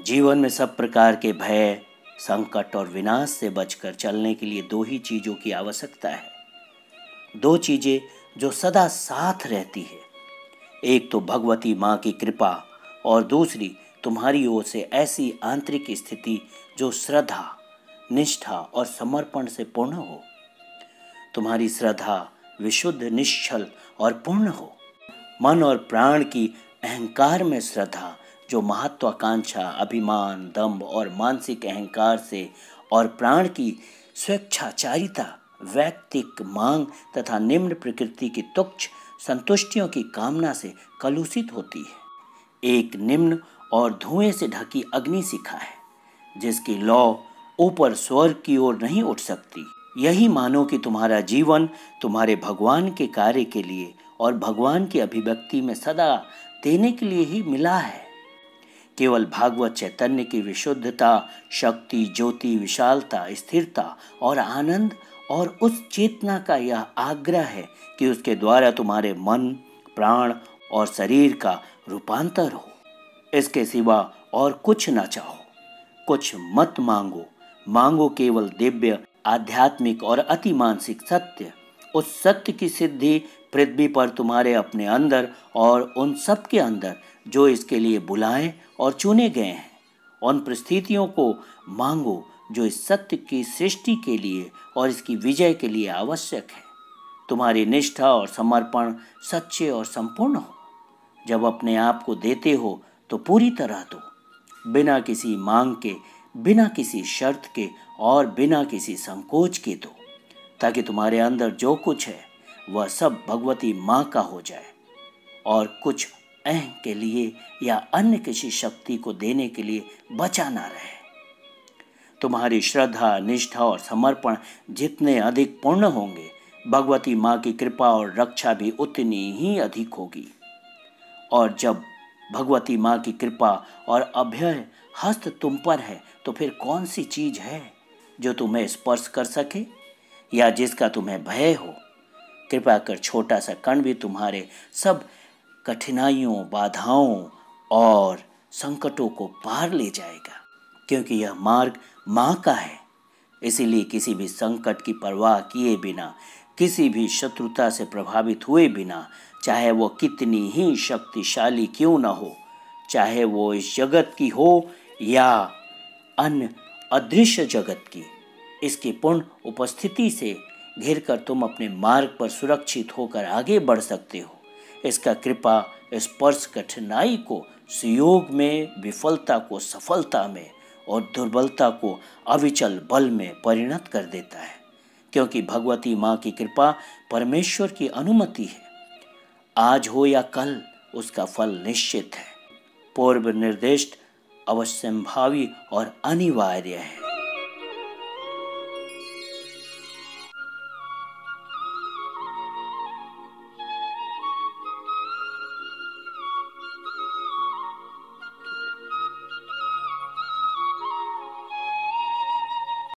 जीवन में सब प्रकार के भय, संकट और विनाश से बचकर चलने के लिए दो ही चीज़ों की आवश्यकता है। दो चीज़ें जो सदा साथ रहती है, एक तो भगवती माँ की कृपा और दूसरी तुम्हारी ओर से ऐसी आंतरिक स्थिति जो श्रद्धा, निष्ठा और समर्पण से पूर्ण हो। तुम्हारी श्रद्धा विशुद्ध, निश्चल और पूर्ण हो। मन और प्राण की अहंकार में श्रद्धा जो महत्वाकांक्षा, अभिमान, दंभ और मानसिक अहंकार से और प्राण की स्वेच्छाचारिता, वैयक्तिक मांग तथा निम्न प्रकृति की तुच्छ संतुष्टियों की कामना से कलुषित होती है। एक निम्न और धुएं से ढकी अग्नि शिखा है जिसकी लौ ऊपर स्वर्ग की ओर नहीं उठ सकती। यही मानो कि तुम्हारा जीवन तुम्हारे भगवान के कार्य के लिए और भगवान की अभिव्यक्ति में सदा देने के लिए ही मिला है। केवल भागवत चैतन्य की विशुद्धता, शक्ति, ज्योति, विशालता, स्थिरता और आनंद और उस चेतना का यह आग्रह है कि उसके द्वारा तुम्हारे मन, प्राण और शरीर का रूपांतर हो। इसके सिवा और कुछ न चाहो, कुछ मत मांगो। मांगो केवल दिव्य, आध्यात्मिक और अति मानसिक सत्य। उस सत्य की सिद्धि पृथ्वी पर तुम्हारे अपने अंदर और उन सब के अंदर जो इसके लिए बुलाए और चुने गए हैं। उन परिस्थितियों को मांगो जो इस सत्य की सृष्टि के लिए और इसकी विजय के लिए आवश्यक है। तुम्हारी निष्ठा और समर्पण सच्चे और संपूर्ण हो। जब अपने आप को देते हो तो पूरी तरह दो, बिना किसी मांग के, बिना किसी शर्त के और बिना किसी संकोच के दो, ताकि तुम्हारे अंदर जो कुछ है वह सब भगवती माँ का हो जाए और कुछ अहं के लिए या अन्य किसी शक्ति को देने के लिए बचा ना रहे। तुम्हारी श्रद्धा, निष्ठा और समर्पण जितने अधिक पूर्ण होंगे, भगवती माँ की कृपा और रक्षा भी उतनी ही अधिक होगी। और जब भगवती माँ की कृपा और अभय हस्त तुम पर है, तो फिर कौन सी चीज है जो तुम्हें स्पर्श कर सके या जिसका तुम्हें भय हो। कृपा कर छोटा सा कण भी तुम्हारे सब कठिनाइयों, बाधाओं और संकटों को पार ले जाएगा, क्योंकि यह मार्ग माँ का है। इसीलिए किसी भी संकट की परवाह किए बिना, किसी भी शत्रुता से प्रभावित हुए बिना, चाहे वो कितनी ही शक्तिशाली क्यों न हो, चाहे वो इस जगत की हो या अन्य अदृश्य जगत की, इसकी पूर्ण उपस्थिति से घिरकर तुम अपने मार्ग पर सुरक्षित होकर आगे बढ़ सकते हो। इसका कृपा स्पर्श कठिनाई को सुयोग में, विफलता को सफलता में और दुर्बलता को अविचल बल में परिणत कर देता है, क्योंकि भगवती माँ की कृपा परमेश्वर की अनुमति है। आज हो या कल उसका फल निश्चित है, पूर्व निर्दिष्ट, अवश्यंभावी और अनिवार्य है।